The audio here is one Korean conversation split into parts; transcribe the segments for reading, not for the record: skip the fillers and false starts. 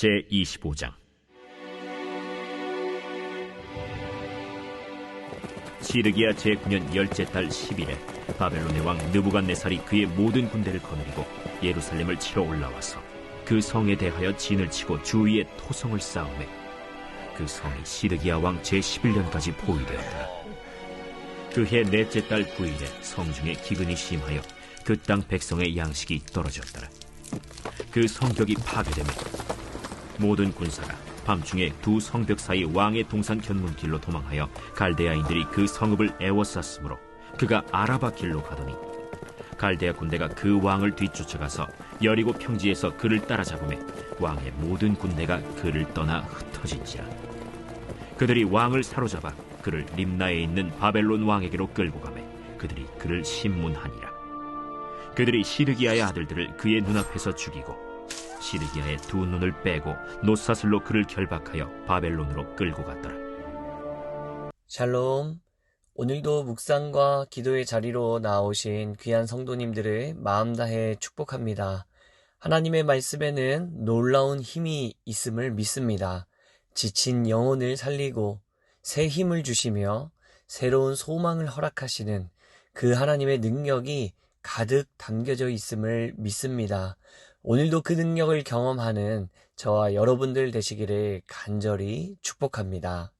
제25장. 시드기야 제9년 10째 달 10일에 바벨론의 왕 느부갓네살이 그의 모든 군대를 거느리고 예루살렘을 치러 올라와서 그 성에 대하여 진을 치고 주위에 토성을 쌓으매 그 성이 시드기야 왕 제11년까지 포위되었더라. 그해 넷째 달 9일에 성중에 기근이 심하여 그 땅 백성의 양식이 떨어졌더라. 그 성벽이 파괴되며 모든 군사가 밤중에 두 성벽 사이 왕의 동산 견문길로 도망하여 갈대아인들이 그 성읍을 에워쌌으므로 그가 아라바 길로 가더니 갈대아 군대가 그 왕을 뒤쫓아가서 여리고 평지에서 그를 따라잡으매 왕의 모든 군대가 그를 떠나 흩어진지라. 그들이 왕을 사로잡아 그를 림나에 있는 바벨론 왕에게로 끌고 가매 그들이 그를 심문하니라. 그들이 시드기야의 아들들을 그의 눈앞에서 죽이고 시드기야의 두 눈을 빼고 놋사슬로 그를 결박하여 바벨론으로 끌고 갔더라. 샬롬. 오늘도 묵상과 기도의 자리로 나오신 귀한 성도님들을 마음 다해 축복합니다. 하나님의 말씀에는 놀라운 힘이 있음을 믿습니다. 지친 영혼을 살리고 새 힘을 주시며 새로운 소망을 허락하시는 그 하나님의 능력이 가득 담겨져 있음을 믿습니다. 오늘도 그 능력을 경험하는 저와 여러분들 되시기를 간절히 축복합니다.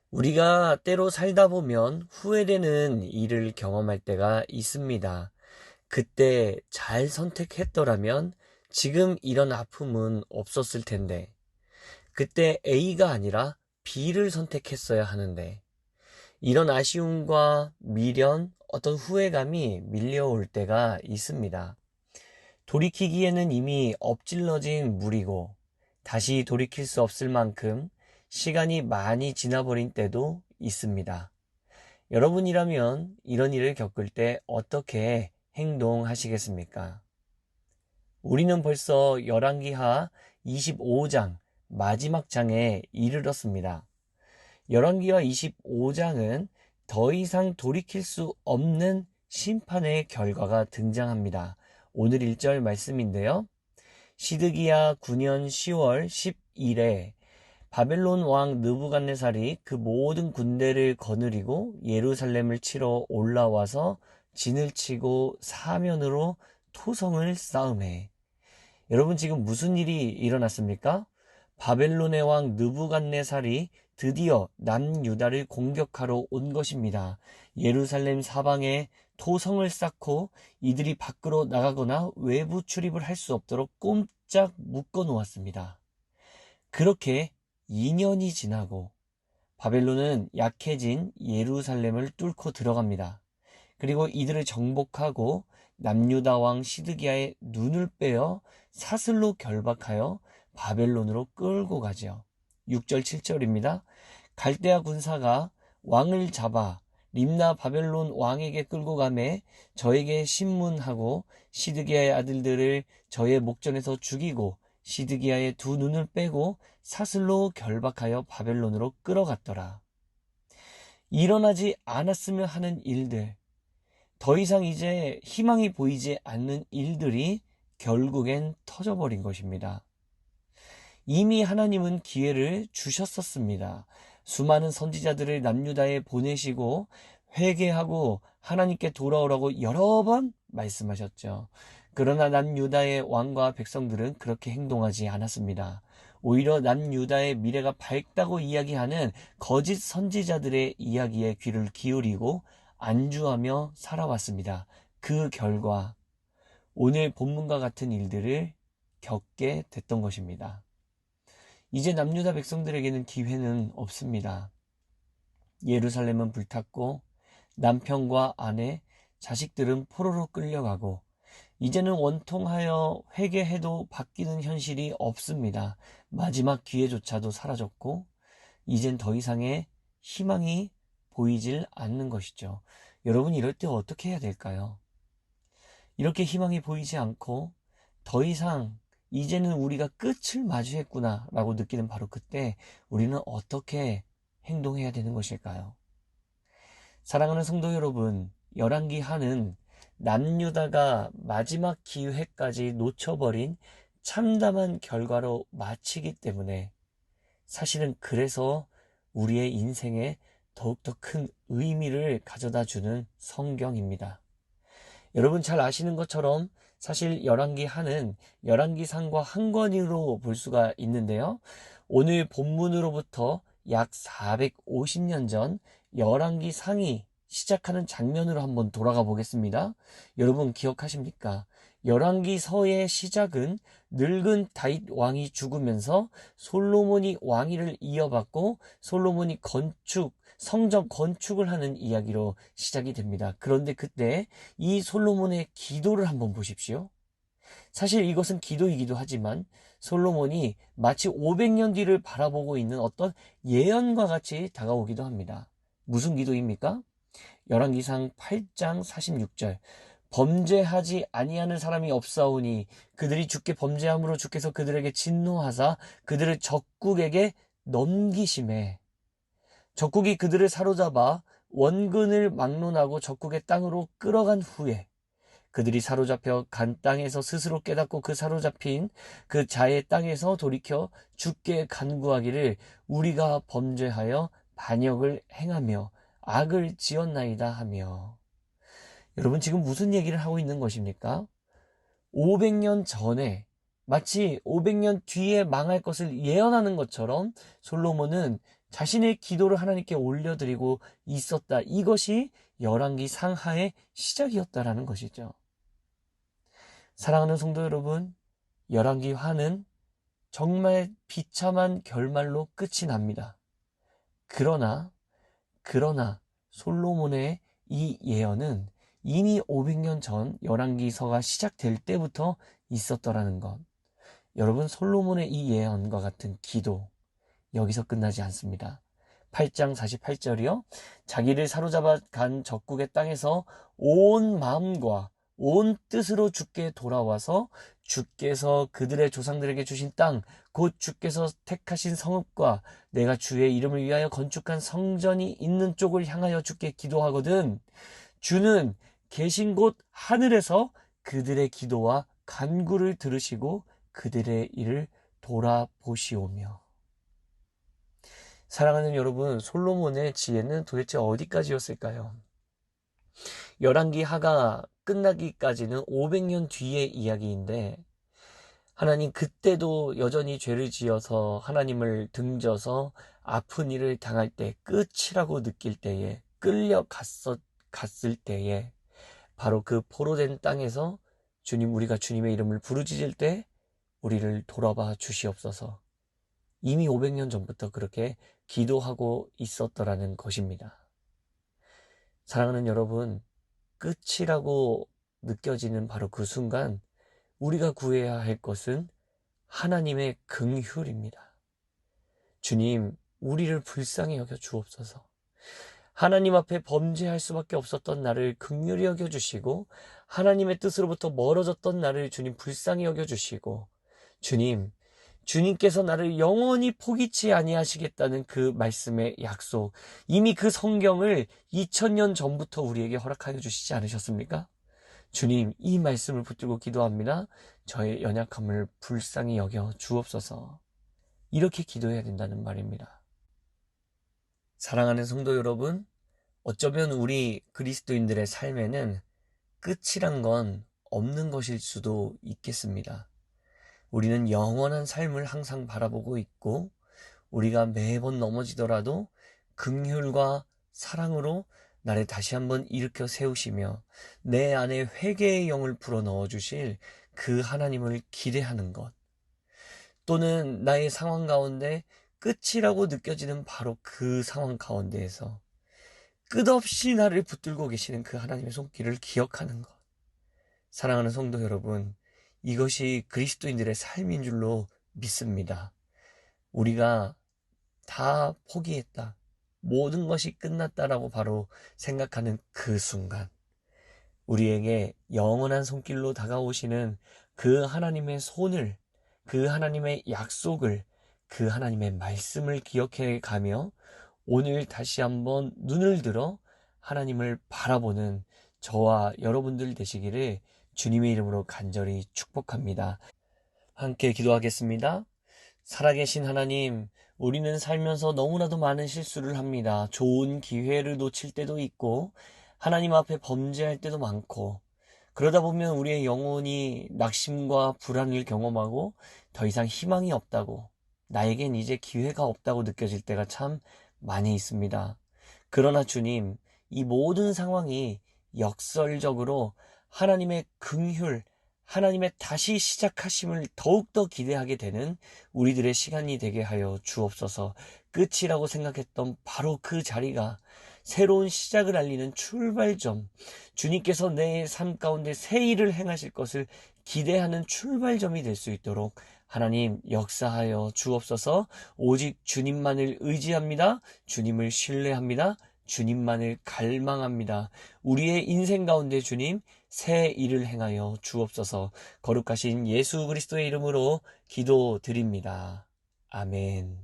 우리가 때로 살다 보면 후회되는 일을 경험할 때가 있습니다. 그때 잘 선택했더라면 지금 이런 아픔은 없었을 텐데, 그때 A가 아니라 B를 선택했어야 하는데, 이런 아쉬움과 미련, 어떤 후회감이 밀려올 때가 있습니다. 돌이키기에는 이미 엎질러진 물이고 다시 돌이킬 수 없을 만큼 시간이 많이 지나버린 때도 있습니다. 여러분이라면 이런 일을 겪을 때 어떻게 행동하시겠습니까? 우리는 벌써 열왕기하 25장 마지막 장에 이르렀습니다. 열왕기하 25장은 더 이상 돌이킬 수 없는 심판의 결과가 등장합니다. 오늘 1절 말씀인데요. 시드기야 9년 10월 10일에 바벨론 왕 느부갓네살이 그 모든 군대를 거느리고 예루살렘을 치러 올라와서 진을 치고 사면으로 토성을 쌓으매. 여러분, 지금 무슨 일이 일어났습니까? 바벨론의 왕 느부갓네살이 드디어 남유다를 공격하러 온 것입니다. 예루살렘 사방에 토성을 쌓고 이들이 밖으로 나가거나 외부 출입을 할 수 없도록 꼼짝 묶어 놓았습니다. 그렇게 2년이 지나고 바벨론은 약해진 예루살렘을 뚫고 들어갑니다. 그리고 이들을 정복하고 남유다 왕 시드기야의 눈을 빼어 사슬로 결박하여 바벨론으로 끌고 가죠. 6절 7절입니다. 갈대아 군사가 왕을 잡아 림나 바벨론 왕에게 끌고 가매 저에게 신문하고 시드기야의 아들들을 저의 목전에서 죽이고 시드기야의 두 눈을 빼고 사슬로 결박하여 바벨론으로 끌어갔더라. 일어나지 않았으면 하는 일들, 더 이상 이제 희망이 보이지 않는 일들이 결국엔 터져버린 것입니다. 이미 하나님은 기회를 주셨었습니다. 수많은 선지자들을 남유다에 보내시고 회개하고 하나님께 돌아오라고 여러 번 말씀하셨죠. 그러나 남유다의 왕과 백성들은 그렇게 행동하지 않았습니다. 오히려 남유다의 미래가 밝다고 이야기하는 거짓 선지자들의 이야기에 귀를 기울이고 안주하며 살아왔습니다. 그 결과 오늘 본문과 같은 일들을 겪게 됐던 것입니다. 이제 남유다 백성들에게는 기회는 없습니다. 예루살렘은 불탔고 남편과 아내, 자식들은 포로로 끌려가고 이제는 원통하여 회개해도 바뀌는 현실이 없습니다. 마지막 기회조차도 사라졌고 이젠 더 이상의 희망이 보이질 않는 것이죠. 여러분, 이럴 때 어떻게 해야 될까요? 이렇게 희망이 보이지 않고 더 이상 이제는 우리가 끝을 마주했구나 라고 느끼는 바로 그때 우리는 어떻게 행동해야 되는 것일까요? 사랑하는 성도 여러분, 열왕기하는 남유다가 마지막 기회까지 놓쳐버린 참담한 결과로 마치기 때문에 사실은 그래서 우리의 인생에 더욱더 큰 의미를 가져다 주는 성경입니다. 여러분 잘 아시는 것처럼 사실 열왕기하는 열왕기상과 한 권으로 볼 수가 있는데요. 오늘 본문으로부터 약 450년 전 열왕기상이 시작하는 장면으로 한번 돌아가 보겠습니다. 여러분 기억하십니까? 열왕기서의 시작은 늙은 다윗 왕이 죽으면서 솔로몬이 왕위를 이어받고 솔로몬이 성전 건축을 하는 이야기로 시작이 됩니다. 그런데 그때 이 솔로몬의 기도를 한번 보십시오. 사실 이것은 기도이기도 하지만 솔로몬이 마치 500년 뒤를 바라보고 있는 어떤 예언과 같이 다가오기도 합니다. 무슨 기도입니까? 열왕기상 8장 46절. 범죄하지 아니하는 사람이 없사오니 그들이 주께 범죄함으로 주께서 그들에게 진노하사 그들을 적국에게 넘기심에 적국이 그들을 사로잡아 원근을 막론하고 적국의 땅으로 끌어간 후에 그들이 사로잡혀 간 땅에서 스스로 깨닫고 그 사로잡힌 그 자의 땅에서 돌이켜 주께 간구하기를 우리가 범죄하여 반역을 행하며 악을 지었나이다 하며. 여러분 지금 무슨 얘기를 하고 있는 것입니까? 500년 전에 마치 500년 뒤에 망할 것을 예언하는 것처럼 솔로몬은 자신의 기도를 하나님께 올려드리고 있었다. 이것이 열왕기 상하의 시작이었다라는 것이죠. 사랑하는 성도 여러분, 열왕기하는 정말 비참한 결말로 끝이 납니다. 그러나 솔로몬의 이 예언은 이미 500년 전 열왕기서가 시작될 때부터 있었더라는 것. 여러분 솔로몬의 이 예언과 같은 기도 여기서 끝나지 않습니다. 8장 48절이요. 자기를 사로잡아 간 적국의 땅에서 온 마음과 온 뜻으로 주께 돌아와서 주께서 그들의 조상들에게 주신 땅, 곧 주께서 택하신 성읍과 내가 주의 이름을 위하여 건축한 성전이 있는 쪽을 향하여 주께 기도하거든. 주는 계신 곳 하늘에서 그들의 기도와 간구를 들으시고 그들의 일을 돌아보시오며. 사랑하는 여러분, 솔로몬의 지혜는 도대체 어디까지였을까요? 열왕기하가 끝나기까지는 500년 뒤의 이야기인데 하나님 그때도 여전히 죄를 지어서 하나님을 등져서 아픈 일을 당할 때 끝이라고 느낄 때에 갔을 때에 바로 그 포로된 땅에서 주님 우리가 주님의 이름을 부르짖을 때 우리를 돌아봐 주시옵소서. 이미 500년 전부터 그렇게 기도하고 있었더라는 것입니다. 사랑하는 여러분, 끝이라고 느껴지는 바로 그 순간 우리가 구해야 할 것은 하나님의 긍휼입니다. 주님, 우리를 불쌍히 여겨 주옵소서. 하나님 앞에 범죄할 수밖에 없었던 나를 긍휼히 여겨 주시고 하나님의 뜻으로부터 멀어졌던 나를 주님 불쌍히 여겨 주시고 주님께서 나를 영원히 포기치 아니하시겠다는 그 말씀의 약속, 이미 그 성경을 2000년 전부터 우리에게 허락하여 주시지 않으셨습니까? 주님, 이 말씀을 붙들고 기도합니다. 저의 연약함을 불쌍히 여겨 주옵소서. 이렇게 기도해야 된다는 말입니다. 사랑하는 성도 여러분, 어쩌면 우리 그리스도인들의 삶에는 끝이란 건 없는 것일 수도 있겠습니다. 우리는 영원한 삶을 항상 바라보고 있고 우리가 매번 넘어지더라도 긍휼과 사랑으로 나를 다시 한번 일으켜 세우시며 내 안에 회개의 영을 불어넣어 주실 그 하나님을 기대하는 것, 또는 나의 상황 가운데 끝이라고 느껴지는 바로 그 상황 가운데에서 끝없이 나를 붙들고 계시는 그 하나님의 손길을 기억하는 것. 사랑하는 성도 여러분, 이것이 그리스도인들의 삶인 줄로 믿습니다. 우리가 다 포기했다, 모든 것이 끝났다라고 바로 생각하는 그 순간 우리에게 영원한 손길로 다가오시는 그 하나님의 손을, 그 하나님의 약속을, 그 하나님의 말씀을 기억해 가며 오늘 다시 한번 눈을 들어 하나님을 바라보는 저와 여러분들 되시기를 주님의 이름으로 간절히 축복합니다. 함께 기도하겠습니다. 살아계신 하나님, 우리는 살면서 너무나도 많은 실수를 합니다. 좋은 기회를 놓칠 때도 있고, 하나님 앞에 범죄할 때도 많고, 그러다 보면 우리의 영혼이 낙심과 불안을 경험하고 더 이상 희망이 없다고, 나에겐 이제 기회가 없다고 느껴질 때가 참 많이 있습니다. 그러나 주님, 이 모든 상황이 역설적으로 하나님의 긍휼, 하나님의 다시 시작하심을 더욱더 기대하게 되는 우리들의 시간이 되게 하여 주옵소서. 끝이라고 생각했던 바로 그 자리가 새로운 시작을 알리는 출발점, 주님께서 내 삶 가운데 새 일을 행하실 것을 기대하는 출발점이 될 수 있도록 하나님 역사하여 주옵소서. 오직 주님만을 의지합니다. 주님을 신뢰합니다. 주님만을 갈망합니다. 우리의 인생 가운데 주님 새 일을 행하여 주옵소서. 거룩하신 예수 그리스도의 이름으로 기도드립니다. 아멘.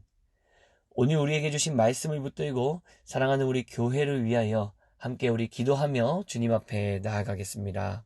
오늘 우리에게 주신 말씀을 붙들고 사랑하는 우리 교회를 위하여 함께 우리 기도하며 주님 앞에 나아가겠습니다.